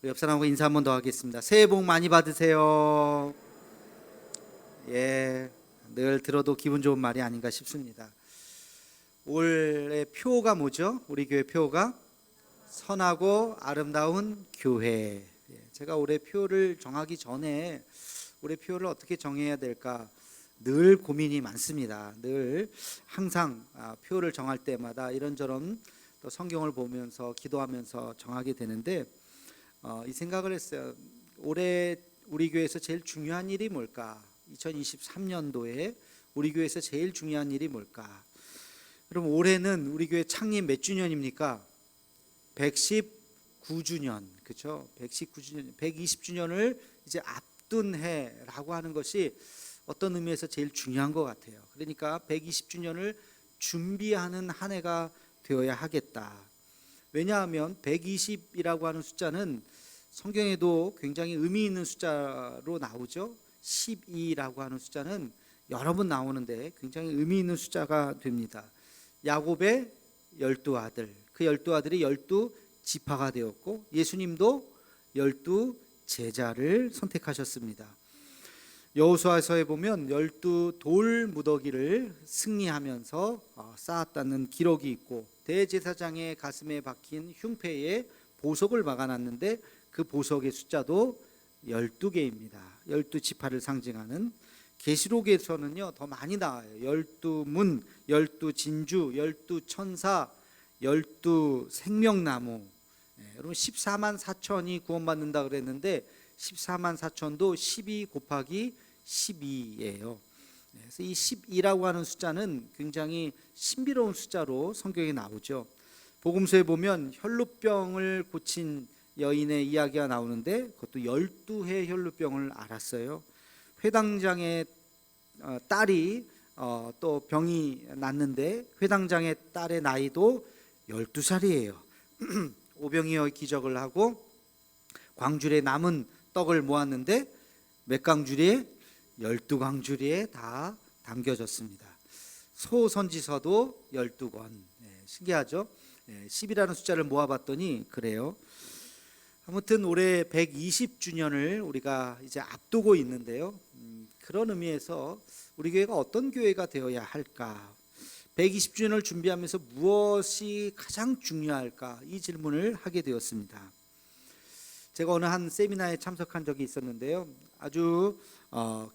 우리 옆 사람하고 인사 한 번 더 하겠습니다. 새해 복 많이 받으세요. 예, 늘 들어도 기분 좋은 말이 아닌가 싶습니다. 올해 표가 뭐죠? 우리 교회 표가 선하고 아름다운 교회. 제가 올해 표를 정하기 전에 올해 표를 어떻게 정해야 될까 늘 고민이 많습니다. 늘 항상 표를 정할 때마다 이런저런 또 성경을 보면서 기도하면서 정하게 되는데 이 생각을 했어요. 올해 우리 교회에서 제일 중요한 일이 뭘까? 2023년도에 우리 교회에서 제일 중요한 일이 뭘까? 그럼 올해는 우리 교회 창립 몇 주년입니까? 119주년, 그렇죠? 119주년, 120주년을 이제 앞둔 해라고 하는 것이 어떤 의미에서 제일 중요한 것 같아요. 그러니까 120주년을 준비하는 한 해가 되어야 하겠다. 왜냐하면 120이라고 하는 숫자는 성경에도 굉장히 의미 있는 숫자로 나오죠. 12라고 하는 숫자는 여러 번 나오는데 굉장히 의미 있는 숫자가 됩니다. 야곱의 12아들, 그 12아들이 12지파가 되었고 예수님도 12제자를 선택하셨습니다. 여호수아서에 보면 12돌 무더기를 승리하면서 쌓았다는 기록이 있고 대제사장의 가슴에 박힌 흉패에 보석을 박아놨는데 그 보석의 숫자도 12개입니다. 12지파를 상징하는. 계시록에서는요 더 많이 나와요. 12문, 12진주, 12천사, 12생명나무. 여러분 14만 4천이 구원받는다 그랬는데 14만 4천도 12 곱하기 12예요. 그래서 이 12라고 하는 숫자는 굉장히 신비로운 숫자로 성경에 나오죠. 복음서에 보면 혈루병을 고친 여인의 이야기가 나오는데 그것도 12회 혈루병을 앓았어요. 회당장의 딸이 또 병이 났는데 회당장의 딸의 나이도 12살이에요. 오병이어 기적을 하고 광주리에 남은 떡을 모았는데 몇 광주리에? 12광주리에 다 담겨졌습니다. 소선지서도 12권. 신기하죠? 10이라는 숫자를 모아봤더니 그래요. 아무튼 올해 120주년을 우리가 이제 앞두고 있는데요. 그런 의미에서 우리 교회가 어떤 교회가 되어야 할까? 120주년을 준비하면서 무엇이 가장 중요할까? 이 질문을 하게 되었습니다. 제가 어느 한 세미나에 참석한 적이 있었는데요. 아주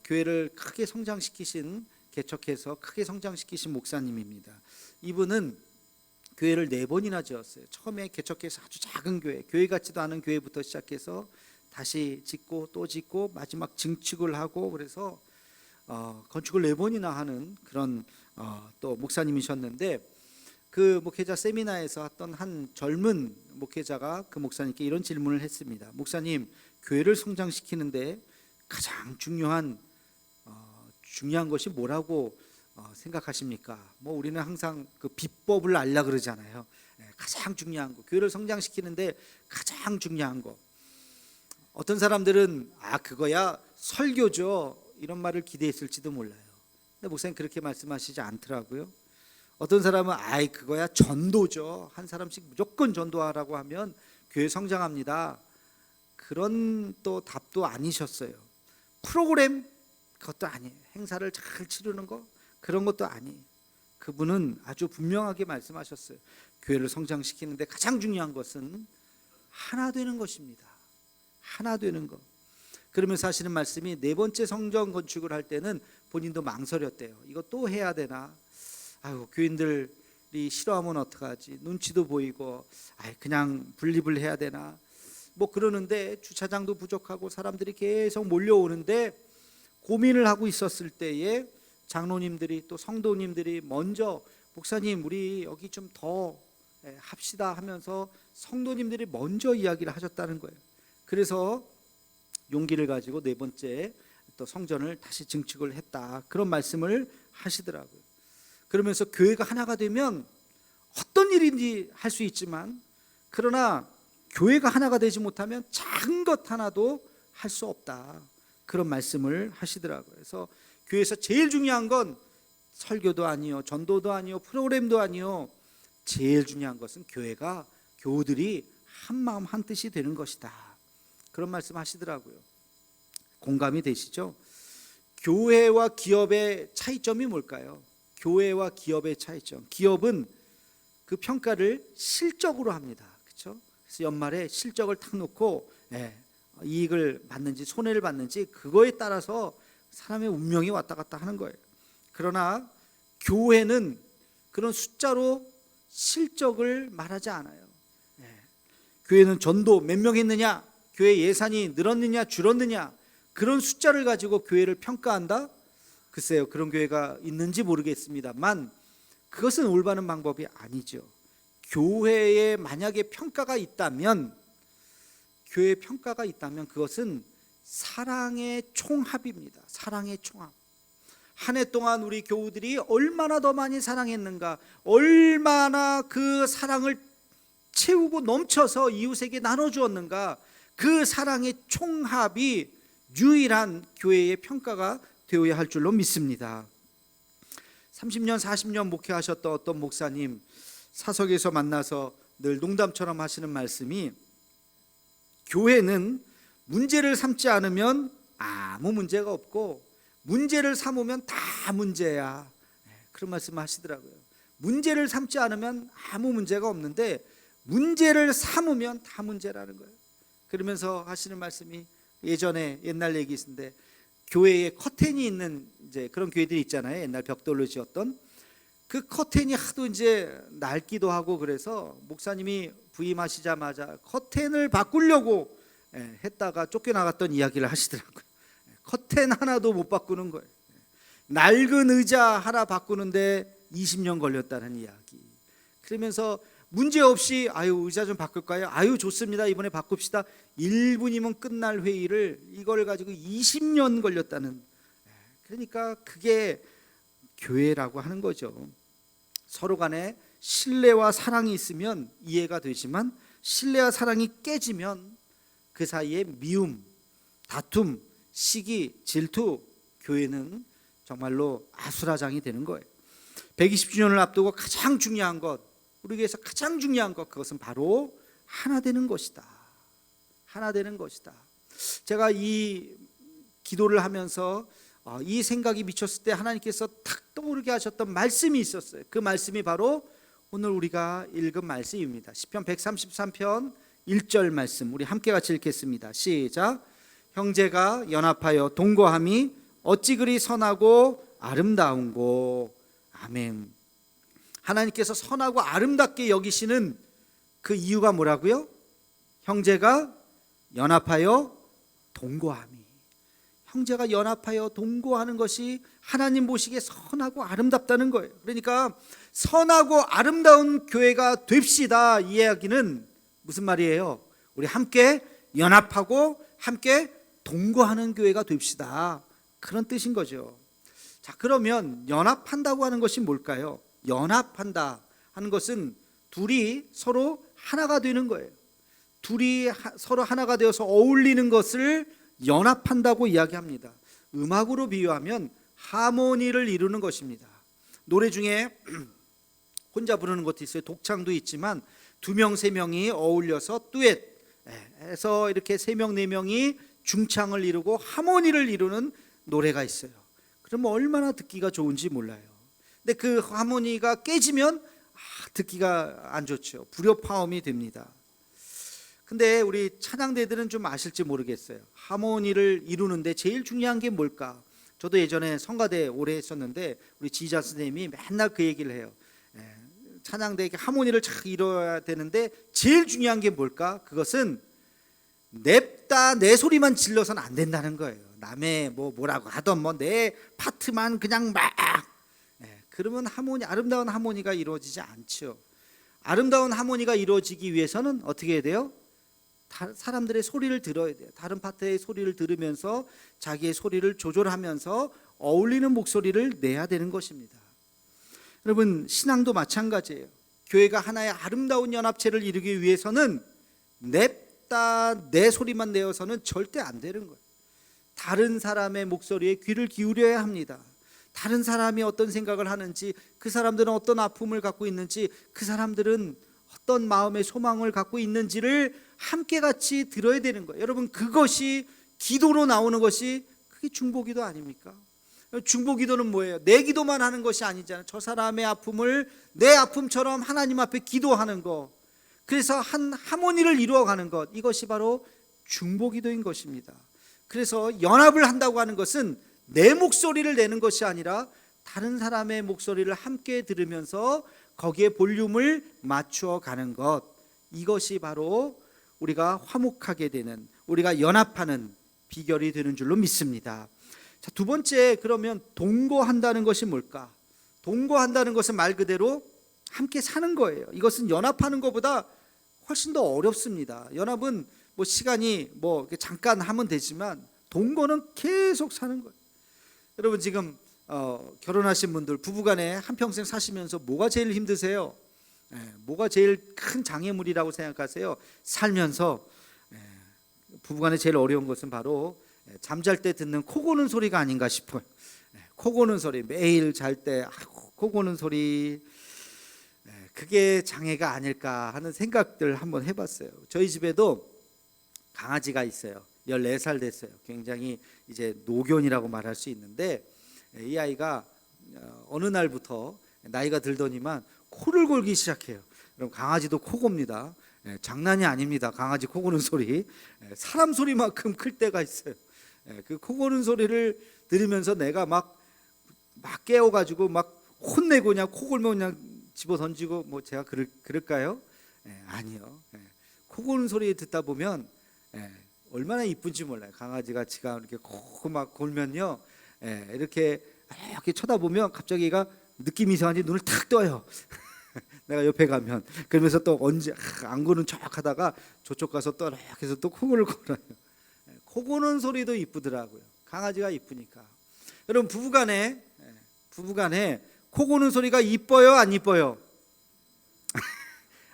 교회를 크게 성장시키신, 개척해서 크게 성장시키신 목사님입니다. 이분은 교회를 4번이나 지었어요. 처음에 개척해서 아주 작은 교회 같지도 않은 교회부터 시작해서 다시 짓고 또 짓고 마지막 증축을 하고 그래서 건축을 4번이나 하는 그런 또 목사님이셨는데 그 목회자 세미나에서 했던 한 젊은 목회자가 그 목사님께 이런 질문을 했습니다. 목사님, 교회를 성장시키는데 가장 중요한 것이 뭐라고 생각하십니까? 우리는 항상 그 비법을 알려 그러잖아요. 가장 중요한 거, 교회를 성장시키는데 가장 중요한 거. 어떤 사람들은 그거야 설교죠 이런 말을 기대했을지도 몰라요. 근데 목사님 그렇게 말씀하시지 않더라고요. 어떤 사람은 그거야 전도죠. 한 사람씩 무조건 전도하라고 하면 교회 성장합니다. 그런 또 답도 아니셨어요. 프로그램 그것도 아니에요. 행사를 잘 치르는 거 그런 것도 아니에요. 그분은 아주 분명하게 말씀하셨어요. 교회를 성장시키는데 가장 중요한 것은 하나 되는 것입니다. 하나 되는 것. 그러면서 하시는 말씀이 4번째 성전 건축을 할 때는 본인도 망설였대요. 이거 또 해야 되나? 교인들이 싫어하면 어떡하지? 눈치도 보이고 그냥 분립을 해야 되나? 그러는데 주차장도 부족하고 사람들이 계속 몰려오는데 고민을 하고 있었을 때에 장로님들이 또 성도님들이 먼저 목사님 우리 여기 좀 더 합시다 하면서 성도님들이 먼저 이야기를 하셨다는 거예요. 그래서 용기를 가지고 4번째 또 성전을 다시 증축을 했다. 그런 말씀을 하시더라고요. 그러면서 교회가 하나가 되면 어떤 일인지 할 수 있지만 그러나 교회가 하나가 되지 못하면 작은 것 하나도 할 수 없다. 그런 말씀을 하시더라고요. 그래서 교회에서 제일 중요한 건 설교도 아니요, 전도도 아니요, 프로그램도 아니요. 제일 중요한 것은 교회가 교우들이 한 마음 한 뜻이 되는 것이다. 그런 말씀 하시더라고요. 공감이 되시죠? 교회와 기업의 차이점이 뭘까요? 교회와 기업의 차이점. 기업은 그 평가를 실적으로 합니다. 그렇죠? 그래서 연말에 실적을 탁 놓고 이익을 받는지 손해를 받는지 그거에 따라서 사람의 운명이 왔다 갔다 하는 거예요. 그러나 교회는 그런 숫자로 실적을 말하지 않아요. 교회는 전도 몇 명 했느냐, 교회 예산이 늘었느냐 줄었느냐, 그런 숫자를 가지고 교회를 평가한다? 글쎄요, 그런 교회가 있는지 모르겠습니다만 그것은 올바른 방법이 아니죠. 교회에 만약에 평가가 있다면, 교회의 평가가 있다면 그것은 사랑의 총합입니다. 사랑의 총합. 한 해 동안 우리 교우들이 얼마나 더 많이 사랑했는가, 얼마나 그 사랑을 채우고 넘쳐서 이웃에게 나눠주었는가, 그 사랑의 총합이 유일한 교회의 평가가 되어야 할 줄로 믿습니다. 30년 40년 목회하셨던 어떤 목사님 사석에서 만나서 늘 농담처럼 하시는 말씀이, 교회는 문제를 삼지 않으면 아무 문제가 없고 문제를 삼으면 다 문제야. 그런 말씀을 하시더라고요. 문제를 삼지 않으면 아무 문제가 없는데 문제를 삼으면 다 문제라는 거예요. 그러면서 하시는 말씀이, 예전에 옛날 얘기인데 교회에 커튼이 있는 이제 그런 교회들이 있잖아요. 옛날 벽돌로 지었던 그 커튼이 하도 이제 낡기도 하고 그래서 목사님이 부임하시자마자 커튼을 바꾸려고 했다가 쫓겨나갔던 이야기를 하시더라고요. 커튼 하나도 못 바꾸는 거예요. 낡은 의자 하나 바꾸는데 20년 걸렸다는 이야기. 그러면서 문제없이 의자 좀 바꿀까요? 좋습니다. 이번에 바꿉시다. 1분이면 끝날 회의를 이걸 가지고 20년 걸렸다는. 그러니까 그게 교회라고 하는 거죠. 서로 간에 신뢰와 사랑이 있으면 이해가 되지만 신뢰와 사랑이 깨지면 그 사이에 미움, 다툼, 시기, 질투, 교회는 정말로 아수라장이 되는 거예요. 120주년을 앞두고 가장 중요한 것, 우리 교회에서 가장 중요한 것, 그것은 바로 하나 되는 것이다. 하나 되는 것이다. 제가 이 기도를 하면서 이 생각이 미쳤을 때 하나님께서 탁 떠오르게 하셨던 말씀이 있었어요. 그 말씀이 바로 오늘 우리가 읽은 말씀입니다. 시편 133편 1절 말씀, 우리 함께 같이 읽겠습니다. 시작. 형제가 연합하여 동거함이 어찌 그리 선하고 아름다운고. 아멘. 하나님께서 선하고 아름답게 여기시는 그 이유가 뭐라고요? 형제가 연합하여 동거함이. 형제가 연합하여 동거하는 것이 하나님 보시기에 선하고 아름답다는 거예요. 그러니까 선하고 아름다운 교회가 됩시다. 이 이야기는 무슨 말이에요? 우리 함께 연합하고 함께 동거하는 교회가 됩시다. 그런 뜻인 거죠. 자, 그러면 연합한다고 하는 것이 뭘까요? 연합한다 하는 것은 둘이 서로 하나가 되는 거예요. 둘이 서로 하나가 되어서 어울리는 것을 연합한다고 이야기합니다. 음악으로 비유하면 하모니를 이루는 것입니다. 노래 중에 혼자 부르는 것도 있어요. 독창도 있지만 2명, 3명이 어울려서 듀엣해서 이렇게 3명, 4명이 중창을 이루고 하모니를 이루는 노래가 있어요. 그러면 얼마나 듣기가 좋은지 몰라요. 근데 그 하모니가 깨지면 듣기가 안 좋죠. 불협화음이 됩니다. 근데 우리 찬양대들은 좀 아실지 모르겠어요. 하모니를 이루는데 제일 중요한 게 뭘까? 저도 예전에 성가대 오래 했었는데 우리 지휘자 선생님이 맨날 그 얘기를 해요. 찬양대에 하모니를 잘 이뤄야 되는데 제일 중요한 게 뭘까? 그것은 냅다 내 소리만 질러서는 안 된다는 거예요. 남의 뭐라고 하던 내 파트만 그냥 막 그러면 아름다운 하모니가 이루어지지 않죠. 아름다운 하모니가 이루어지기 위해서는 어떻게 해야 돼요? 사람들의 소리를 들어야 돼요. 다른 파트의 소리를 들으면서 자기의 소리를 조절하면서 어울리는 목소리를 내야 되는 것입니다. 여러분, 신앙도 마찬가지예요. 교회가 하나의 아름다운 연합체를 이루기 위해서는 냅다 내 소리만 내어서는 절대 안 되는 거예요. 다른 사람의 목소리에 귀를 기울여야 합니다. 다른 사람이 어떤 생각을 하는지, 그 사람들은 어떤 아픔을 갖고 있는지, 그 사람들은 어떤 마음의 소망을 갖고 있는지를 함께 같이 들어야 되는 거예요. 여러분, 그것이 기도로 나오는 것이 그게 중보기도 아닙니까? 중보기도는 뭐예요? 내 기도만 하는 것이 아니잖아요. 저 사람의 아픔을 내 아픔처럼 하나님 앞에 기도하는 것, 그래서 한 하모니를 이루어가는 것, 이것이 바로 중보기도인 것입니다. 그래서 연합을 한다고 하는 것은 내 목소리를 내는 것이 아니라 다른 사람의 목소리를 함께 들으면서 거기에 볼륨을 맞추어 가는 것, 이것이 바로 우리가 화목하게 되는, 우리가 연합하는 비결이 되는 줄로 믿습니다. 자, 두 번째, 그러면 동거한다는 것이 뭘까? 동거한다는 것은 말 그대로 함께 사는 거예요. 이것은 연합하는 것보다 훨씬 더 어렵습니다. 연합은 뭐 시간이 뭐 잠깐 하면 되지만 동거는 계속 사는 거예요. 여러분, 지금 결혼하신 분들, 부부간에 한평생 사시면서 뭐가 제일 힘드세요? 뭐가 제일 큰 장애물이라고 생각하세요? 살면서 부부간에 제일 어려운 것은 바로 잠잘 때 듣는 코 고는 소리가 아닌가 싶어요. 코 고는 소리, 매일 잘 때 코 고는 소리, 그게 장애가 아닐까 하는 생각들 한번 해봤어요. 저희 집에도 강아지가 있어요. 14살 됐어요. 굉장히 이제 노견이라고 말할 수 있는데, 이 아이가 어느 날부터 나이가 들더니만 코를 골기 시작해요. 그럼 강아지도 코 곱니다. 장난이 아닙니다. 강아지 코 고는 소리, 사람 소리만큼 클 때가 있어요. 그 코 고는 소리를 들으면서 내가 막 깨워가지고 막 혼내고 그냥 코 골면 그냥 집어 던지고, 뭐 제가 그럴까요? 아니요. 코 고는 소리 듣다 보면 얼마나 이쁜지 몰라요. 강아지가 지가 이렇게 코 막 골면요, 이렇게 쳐다보면 갑자기 얘가 느낌이 이상한지 눈을 탁 떠요. 내가 옆에 가면. 그러면서 또 언제 안 고는 척 하다가 저쪽 가서 또 이렇게 해서 또 코를 골아요. 코 고는 소리도 이쁘더라고요. 강아지가 이쁘니까. 여러분, 부부간에 코 고는 소리가 이뻐요, 안 이뻐요?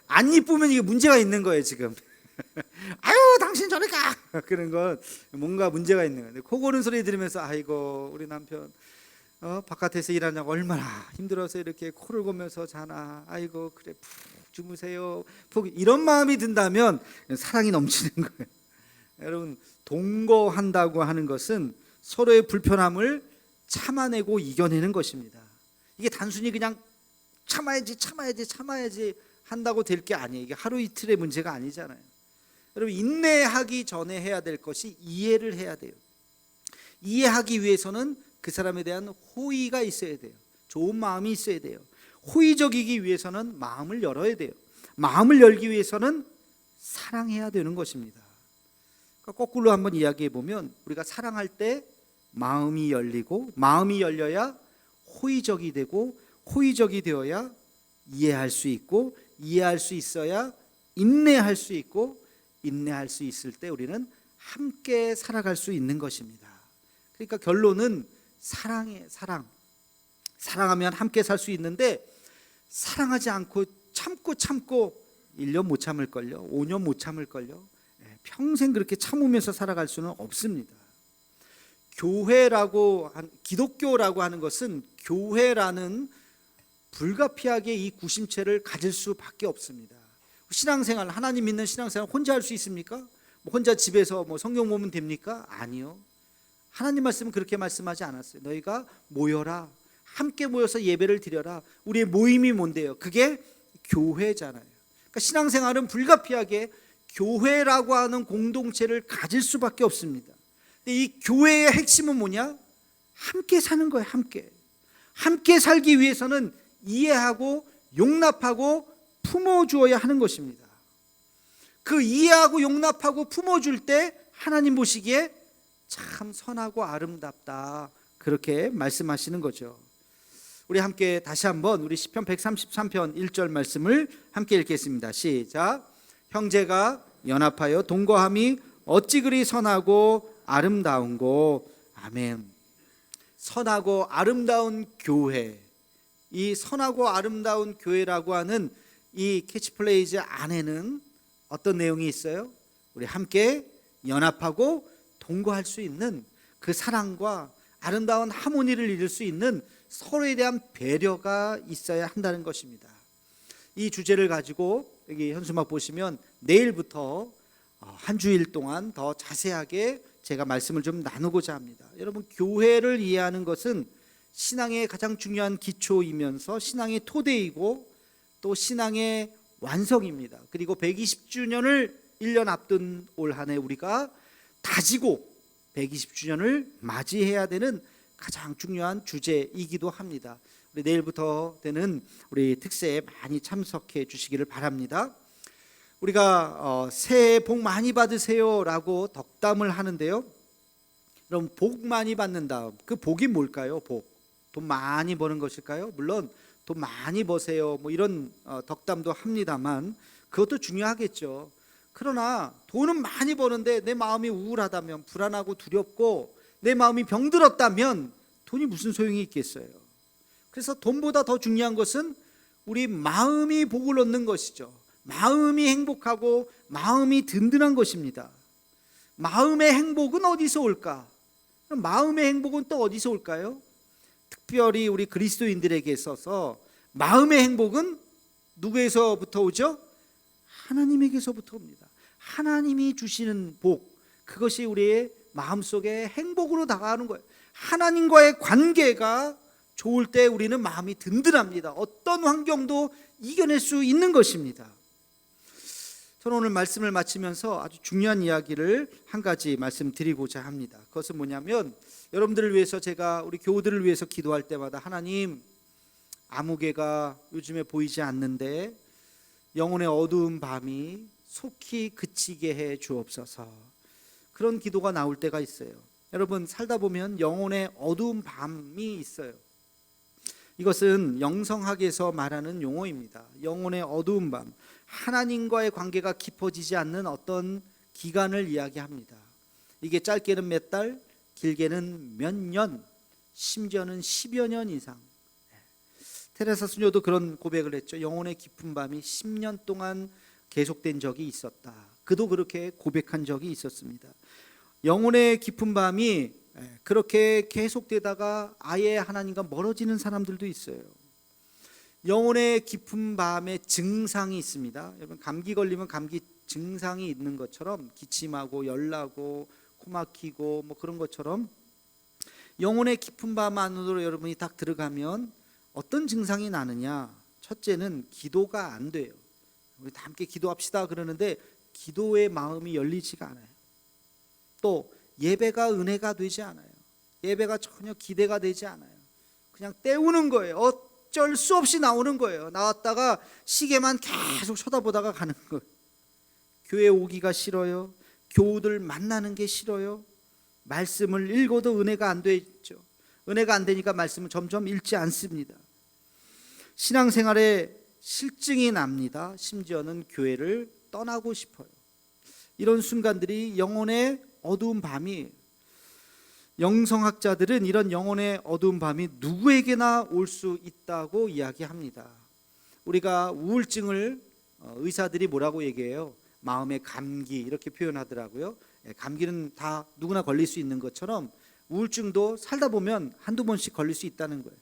안 이쁘면 이게 문제가 있는 거예요, 지금. 아유, 당신 저리 가! 그런 건 뭔가 문제가 있는 거예요. 코 고는 소리 들으면서 아이고, 우리 남편 바깥에서 일하냐고 얼마나 힘들어서 이렇게 코를 고면서 자나, 아이고 그래 푹 주무세요, 푹, 이런 마음이 든다면 사랑이 넘치는 거예요. 여러분, 동거한다고 하는 것은 서로의 불편함을 참아내고 이겨내는 것입니다. 이게 단순히 그냥 참아야지 한다고 될 게 아니에요. 이게 하루 이틀의 문제가 아니잖아요. 여러분, 인내하기 전에 해야 될 것이 이해를 해야 돼요. 이해하기 위해서는 그 사람에 대한 호의가 있어야 돼요. 좋은 마음이 있어야 돼요. 호의적이기 위해서는 마음을 열어야 돼요. 마음을 열기 위해서는 사랑해야 되는 것입니다. 그러니까 거꾸로 한번 이야기해 보면, 우리가 사랑할 때 마음이 열리고, 마음이 열려야 호의적이 되고, 호의적이 되어야 이해할 수 있고, 이해할 수 있어야 인내할 수 있고, 인내할 수 있을 때 우리는 함께 살아갈 수 있는 것입니다. 그러니까 결론은 사랑이에요. 사랑하면 함께 살 수 있는데, 사랑하지 않고 참고 1년 못 참을걸요, 5년 못 참을걸요, 평생 그렇게 참으면서 살아갈 수는 없습니다. 기독교라고 하는 것은 교회라는 불가피하게 이 구심체를 가질 수밖에 없습니다. 신앙생활, 하나님 믿는 신앙생활 혼자 할 수 있습니까? 혼자 집에서 성경 보면 됩니까? 아니요. 하나님 말씀은 그렇게 말씀하지 않았어요. 너희가 모여라, 함께 모여서 예배를 드려라. 우리의 모임이 뭔데요? 그게 교회잖아요. 그러니까 신앙생활은 불가피하게 교회라고 하는 공동체를 가질 수밖에 없습니다. 근데 이 교회의 핵심은 뭐냐? 함께 사는 거예요. 함께 살기 위해서는 이해하고 용납하고 품어주어야 하는 것입니다. 그 이해하고 용납하고 품어줄 때 하나님 보시기에 참 선하고 아름답다, 그렇게 말씀하시는 거죠. 우리 함께 다시 한번 우리 시편 133편 1절 말씀을 함께 읽겠습니다. 시작. 형제가 연합하여 동거함이 어찌 그리 선하고 아름다운고. 아멘. 선하고 아름다운 교회, 이 선하고 아름다운 교회라고 하는 이 캐치플레이즈 안에는 어떤 내용이 있어요? 우리 함께 연합하고 동거할 수 있는 그 사랑과 아름다운 하모니를 이룰 수 있는 서로에 대한 배려가 있어야 한다는 것입니다. 이 주제를 가지고 여기 현수막 보시면 내일부터 한 주일 동안 더 자세하게 제가 말씀을 좀 나누고자 합니다. 여러분, 교회를 이해하는 것은 신앙의 가장 중요한 기초이면서 신앙의 토대이고 또 신앙의 완성입니다. 그리고 120주년을 1년 앞둔 올 한 해 우리가 다지고 120주년을 맞이해야 되는 가장 중요한 주제이기도 합니다. 우리 내일부터 되는 우리 특세에 많이 참석해 주시기를 바랍니다. 우리가 새해 복 많이 받으세요라고 덕담을 하는데요. 그럼 복 많이 받는다. 그 복이 뭘까요? 복. 돈 많이 버는 것일까요? 물론 돈 많이 버세요. 뭐 이런 덕담도 합니다만 그것도 중요하겠죠. 그러나 돈은 많이 버는데 내 마음이 우울하다면, 불안하고 두렵고 내 마음이 병들었다면 돈이 무슨 소용이 있겠어요? 그래서 돈보다 더 중요한 것은 우리 마음이 복을 얻는 것이죠. 마음이 행복하고 마음이 든든한 것입니다. 마음의 행복은 어디서 올까? 마음의 행복은 또 어디서 올까요? 특별히 우리 그리스도인들에게 있어서 마음의 행복은 누구에서부터 오죠? 하나님에게서부터 옵니다. 하나님이 주시는 복, 그것이 우리의 마음속에 행복으로 다가가는 거예요. 하나님과의 관계가 좋을 때 우리는 마음이 든든합니다. 어떤 환경도 이겨낼 수 있는 것입니다. 저는 오늘 말씀을 마치면서 아주 중요한 이야기를 한 가지 말씀드리고자 합니다. 그것은 뭐냐면, 여러분들을 위해서 제가 우리 교우들을 위해서 기도할 때마다 하나님, 아무개가 요즘에 보이지 않는데 영혼의 어두운 밤이 속히 그치게 해 주옵소서, 그런 기도가 나올 때가 있어요. 여러분, 살다 보면 영혼의 어두운 밤이 있어요. 이것은 영성학에서 말하는 용어입니다. 영혼의 어두운 밤, 하나님과의 관계가 깊어지지 않는 어떤 기간을 이야기합니다. 이게 짧게는 몇 달, 길게는 몇 년, 심지어는 10여 년 이상. 테레사 수녀도 그런 고백을 했죠. 영혼의 깊은 밤이 10년 동안 계속된 적이 있었다. 그도 그렇게 고백한 적이 있었습니다. 영혼의 깊은 밤이 그렇게 계속되다가 아예 하나님과 멀어지는 사람들도 있어요. 영혼의 깊은 밤에 증상이 있습니다. 여러분, 감기 걸리면 감기 증상이 있는 것처럼, 기침하고 열나고 코 막히고 뭐 그런 것처럼 영혼의 깊은 밤 안으로 여러분이 딱 들어가면 어떤 증상이 나느냐? 첫째는 기도가 안 돼요. 우리 다 함께 기도합시다 그러는데 기도의 마음이 열리지가 않아요. 또 예배가 은혜가 되지 않아요. 예배가 전혀 기대가 되지 않아요. 그냥 때우는 거예요. 어쩔 수 없이 나오는 거예요. 나왔다가 시계만 계속 쳐다보다가 가는 거예요. 교회 오기가 싫어요. 교우들 만나는 게 싫어요. 말씀을 읽어도 은혜가 안 되죠. 은혜가 안 되니까 말씀을 점점 읽지 않습니다. 신앙생활에 실증이 납니다. 심지어는 교회를 떠나고 싶어요. 이런 순간들이 영혼의 어두운 밤이, 영성학자들은 이런 영혼의 어두운 밤이 누구에게나 올 수 있다고 이야기합니다. 우리가 우울증을 의사들이 뭐라고 얘기해요? 마음의 감기, 이렇게 표현하더라고요. 감기는 다 누구나 걸릴 수 있는 것처럼 우울증도 살다 보면 한두 번씩 걸릴 수 있다는 거예요.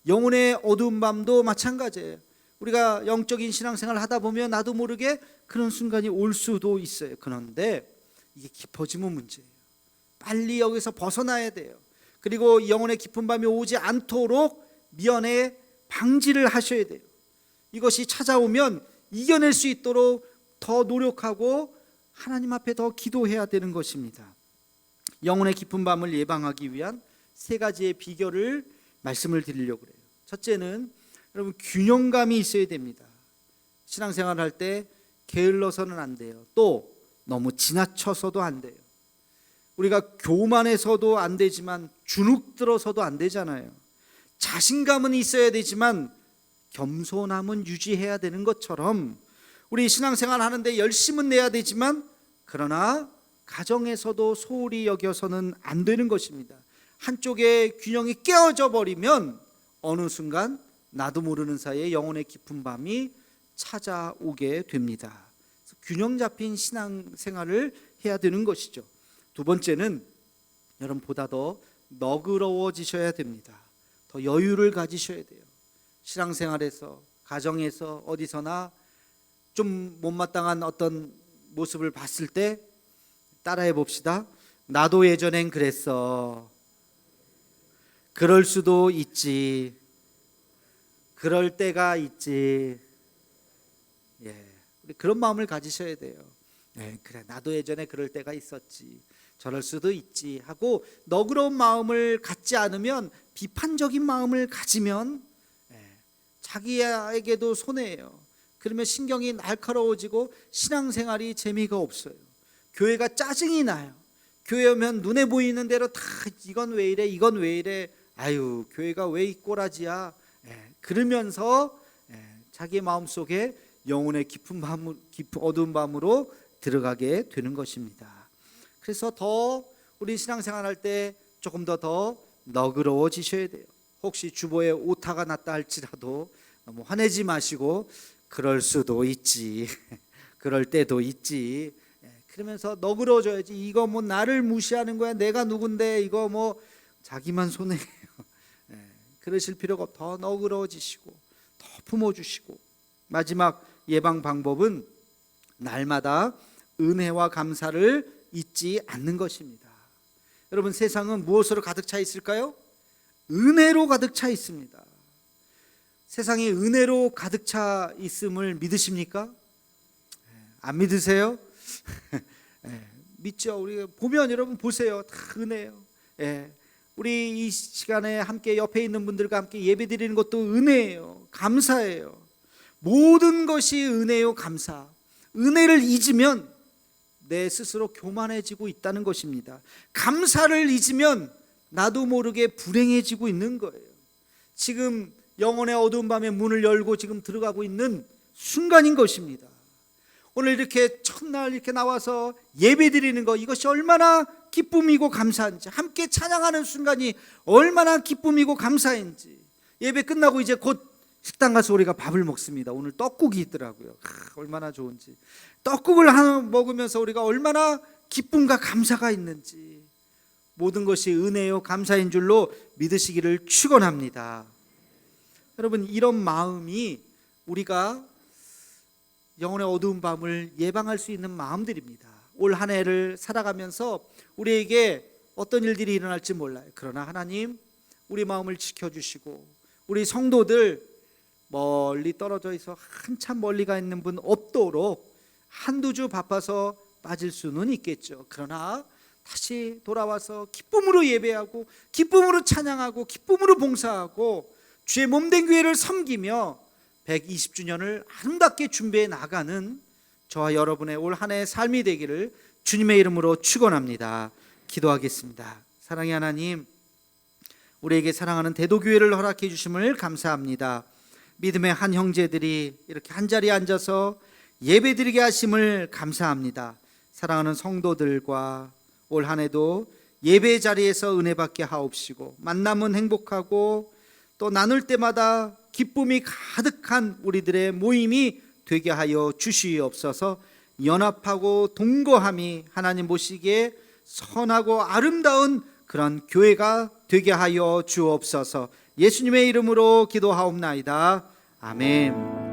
영혼의 어두운 밤도 마찬가지예요. 우리가 영적인 신앙생활을 하다 보면 나도 모르게 그런 순간이 올 수도 있어요. 그런데 이게 깊어지면 문제예요. 빨리 여기서 벗어나야 돼요. 그리고 영혼의 깊은 밤이 오지 않도록 미연에 방지를 하셔야 돼요. 이것이 찾아오면 이겨낼 수 있도록 더 노력하고 하나님 앞에 더 기도해야 되는 것입니다. 영혼의 깊은 밤을 예방하기 위한 세 가지의 비결을 말씀을 드리려고 그래요. 첫째는 여러분, 균형감이 있어야 됩니다. 신앙생활을 할 때 게을러서는 안 돼요. 또 너무 지나쳐서도 안 돼요. 우리가 교만해서도 안 되지만 주눅 들어서도 안 되잖아요. 자신감은 있어야 되지만 겸손함은 유지해야 되는 것처럼 우리 신앙생활 하는데 열심은 내야 되지만 그러나 가정에서도 소홀히 여겨서는 안 되는 것입니다. 한쪽에 균형이 깨어져 버리면 어느 순간 나도 모르는 사이에 영혼의 깊은 밤이 찾아오게 됩니다. 균형 잡힌 신앙생활을 해야 되는 것이죠. 두 번째는 여러분, 보다 더 너그러워지셔야 됩니다. 더 여유를 가지셔야 돼요. 신앙생활에서, 가정에서, 어디서나 좀 못마땅한 어떤 모습을 봤을 때 따라해 봅시다. 나도 예전엔 그랬어. 그럴 수도 있지. 그럴 때가 있지. 우리 그런 마음을 가지셔야 돼요. 그래, 나도 예전에 그럴 때가 있었지. 저럴 수도 있지 하고 너그러운 마음을 갖지 않으면, 비판적인 마음을 가지면 자기에게도 손해예요. 그러면 신경이 날카로워지고 신앙생활이 재미가 없어요. 교회가 짜증이 나요. 교회 오면 눈에 보이는 대로 다 이건 왜 이래, 이건 왜 이래, 아유 교회가 왜 이 꼬라지야, 그러면서 자기 마음속에 영혼의 깊은 어두운 밤으로 들어가게 되는 것입니다. 그래서 더 우리 신앙생활할 때 조금 더 너그러워지셔야 돼요. 혹시 주보에 오타가 났다 할지라도 너무 화내지 마시고 그럴 수도 있지, 그럴 때도 있지, 그러면서 너그러워져야지. 이거 뭐 나를 무시하는 거야, 내가 누군데, 이거 뭐 자기만 손해예요. 그러실 필요가 없고 더 너그러워지시고 더 품어주시고, 마지막 예방 방법은 날마다 은혜와 감사를 잊지 않는 것입니다. 여러분, 세상은 무엇으로 가득 차 있을까요? 은혜로 가득 차 있습니다. 세상이 은혜로 가득 차 있음을 믿으십니까? 안 믿으세요? 믿죠. 우리 보면 여러분 보세요. 다 은혜예요. 우리 이 시간에 함께 옆에 있는 분들과 함께 예배드리는 것도 은혜예요. 감사예요. 모든 것이 은혜요, 감사. 은혜를 잊으면 내 스스로 교만해지고 있다는 것입니다. 감사를 잊으면 나도 모르게 불행해지고 있는 거예요. 지금 영혼의 어두운 밤에 문을 열고 지금 들어가고 있는 순간인 것입니다. 오늘 이렇게 첫날 이렇게 나와서 예배드리는 것, 이것이 얼마나 기쁨이고 감사한지, 함께 찬양하는 순간이 얼마나 기쁨이고 감사한지. 예배 끝나고 이제 곧 식당 가서 우리가 밥을 먹습니다. 오늘 떡국이 있더라고요. 얼마나 좋은지. 떡국을 하나 먹으면서 우리가 얼마나 기쁨과 감사가 있는지, 모든 것이 은혜요 감사인 줄로 믿으시기를 축원합니다. 여러분, 이런 마음이 우리가 영혼의 어두운 밤을 예방할 수 있는 마음들입니다. 올 한 해를 살아가면서 우리에게 어떤 일들이 일어날지 몰라요. 그러나 하나님 우리 마음을 지켜주시고, 우리 성도들 멀리 떨어져 있어 한참 멀리 가 있는 분 없도록 한두 주 바빠서 빠질 수는 있겠죠. 그러나 다시 돌아와서 기쁨으로 예배하고 기쁨으로 찬양하고 기쁨으로 봉사하고 주의 몸된 교회를 섬기며 120주년을 아름답게 준비해 나가는 저와 여러분의 올 한 해의 삶이 되기를 주님의 이름으로 축원합니다. 기도하겠습니다. 사랑의 하나님, 우리에게 사랑하는 대도교회를 허락해 주심을 감사합니다. 믿음의 한 형제들이 이렇게 한자리에 앉아서 예배드리게 하심을 감사합니다. 사랑하는 성도들과 올 한 해도 예배 자리에서 은혜 받게 하옵시고, 만남은 행복하고 또 나눌 때마다 기쁨이 가득한 우리들의 모임이 되게 하여 주시옵소서. 연합하고 동거함이 하나님 보시기에 선하고 아름다운 그런 교회가 되게 하여 주옵소서. 예수님의 이름으로 기도하옵나이다. 아멘.